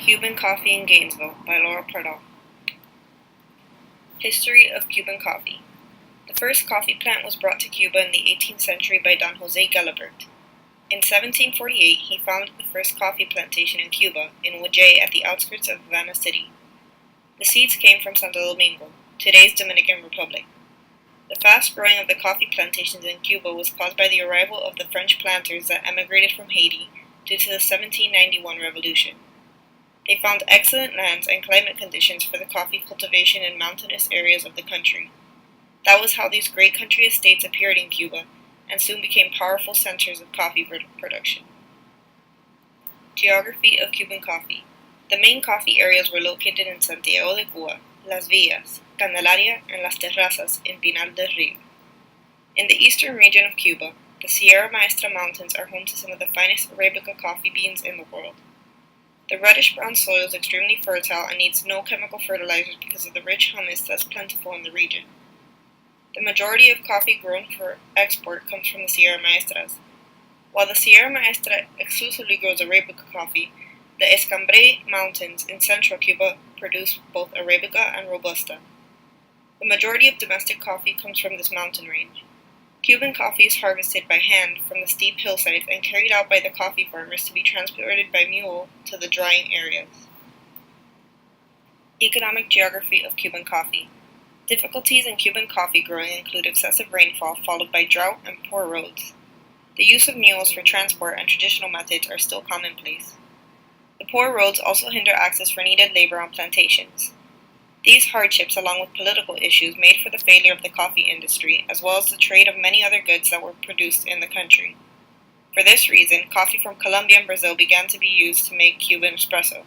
Cuban Coffee in Gainesville by Pardal. History of Cuban coffee. The first coffee plant was brought to Cuba in the 18th century by Don Jose Gelabert. In 1748, he founded the first coffee plantation in Cuba, in Wajay at the outskirts of Havana City. The seeds came from Santo Domingo, today's Dominican Republic. The fast growing of the coffee plantations in Cuba was caused by the arrival of the French planters that emigrated from Haiti due to the 1791 revolution. They found excellent lands and climate conditions for the coffee cultivation in mountainous areas of the country. That was how these great country estates appeared in Cuba, and soon became powerful centers of coffee production. Geography of Cuban coffee. The main coffee areas were located in Santiago de Cuba, Las Villas, Candelaria, and Las Terrazas in Pinal del Rio. In the eastern region of Cuba, the Sierra Maestra Mountains are home to some of the finest Arabica coffee beans in the world. The reddish-brown soil is extremely fertile and needs no chemical fertilizers because of the rich humus that's plentiful in the region. The majority of coffee grown for export comes from the Sierra Maestras. While the Sierra Maestra exclusively grows Arabica coffee, the Escambray Mountains in central Cuba produce both Arabica and Robusta. The majority of domestic coffee comes from this mountain range. Cuban coffee is harvested by hand from the steep hillsides and carried out by the coffee farmers to be transported by mule to the drying areas. Economic geography of Cuban coffee. Difficulties in Cuban coffee growing include excessive rainfall followed by drought and poor roads. The use of mules for transport and traditional methods are still commonplace. The poor roads also hinder access for needed labor on plantations. These hardships, along with political issues, made for the failure of the coffee industry, as well as the trade of many other goods that were produced in the country. For this reason, coffee from Colombia and Brazil began to be used to make Cuban espresso.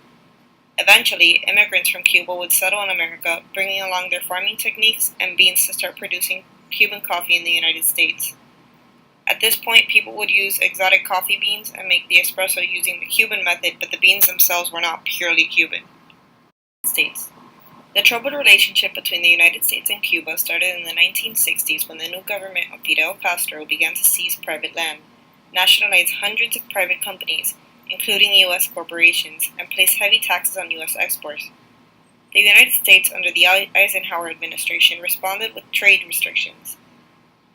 Eventually, immigrants from Cuba would settle in America, bringing along their farming techniques and beans to start producing Cuban coffee in the United States. At this point, people would use exotic coffee beans and make the espresso using the Cuban method, but the beans themselves were not purely Cuban. States. The troubled relationship between the United States and Cuba started in the 1960s when the new government of Fidel Castro began to seize private land, nationalize hundreds of private companies, including U.S. corporations, and place heavy taxes on U.S. exports. The United States, under the Eisenhower administration, responded with trade restrictions.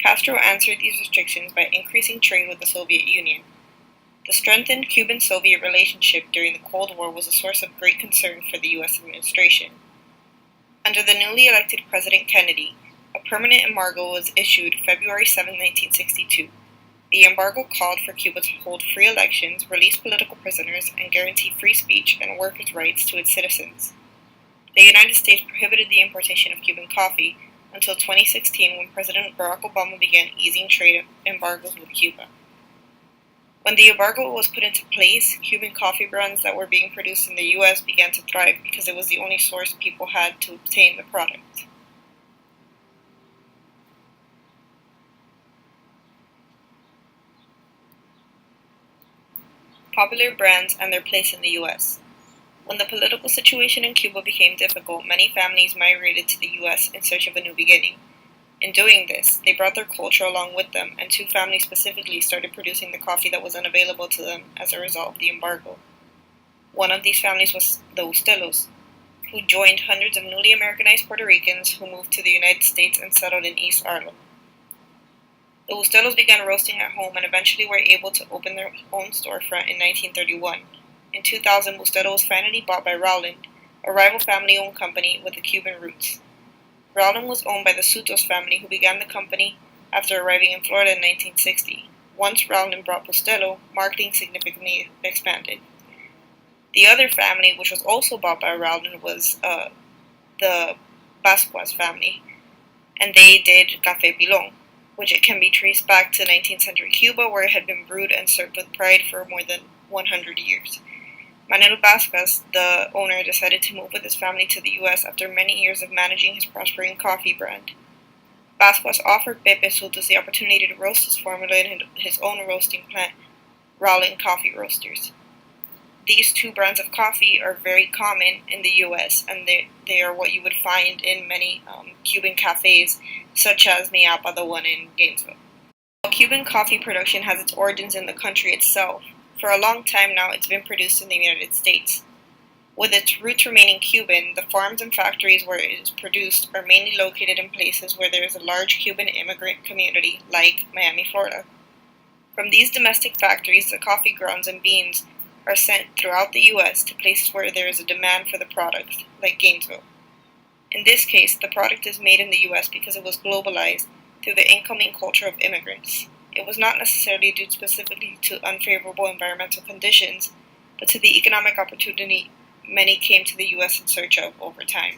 Castro answered these restrictions by increasing trade with the Soviet Union. The strengthened Cuban-Soviet relationship during the Cold War was a source of great concern for the U.S. administration. Under the newly elected President Kennedy, a permanent embargo was issued February 7, 1962. The embargo called for Cuba to hold free elections, release political prisoners, and guarantee free speech and workers' rights to its citizens. The United States prohibited the importation of Cuban coffee until 2016 when President Barack Obama began easing trade embargoes with Cuba. When the embargo was put into place, Cuban coffee brands that were being produced in the U.S. began to thrive because it was the only source people had to obtain the product. Popular brands and their place in the U.S. When the political situation in Cuba became difficult, many families migrated to the U.S. in search of a new beginning. In doing this, they brought their culture along with them, and two families specifically started producing the coffee that was unavailable to them as a result of the embargo. One of these families was the Ustelos, who joined hundreds of newly Americanized Puerto Ricans who moved to the United States and settled in East Harlem. The Ustelos began roasting at home and eventually were able to open their own storefront in 1931. In 2000, Bustelo was finally bought by Rowland, a rival family-owned company with the Cuban roots. Rowland was owned by the Sutos family, who began the company after arriving in Florida in 1960. Once Rowland bought Bustelo, marketing significantly expanded. The other family, which was also bought by Rowland, was the Vasquez family, and they did Café Pilon, which it can be traced back to 19th century Cuba, where it had been brewed and served with pride for more than 100 years. Manuel Vasquez, the owner, decided to move with his family to the U.S. after many years of managing his prospering coffee brand. Vasquez offered Pepe Sutos the opportunity to roast his formula in his own roasting plant, Rowland Coffee Roasters. These two brands of coffee are very common in the U.S., and they are what you would find in many Cuban cafes, such as Niapa, the one in Gainesville. While Cuban coffee production has its origins in the country itself, for a long time now it's been produced in the United States. With its roots remaining Cuban, the farms and factories where it is produced are mainly located in places where there is a large Cuban immigrant community, like Miami, Florida. From these domestic factories, the coffee grounds and beans are sent throughout the U.S. to places where there is a demand for the product, like Gainesville. In this case, the product is made in the U.S. because it was globalized through the incoming culture of immigrants. It was not necessarily due specifically to unfavorable environmental conditions, but to the economic opportunity many came to the U.S. in search of over time.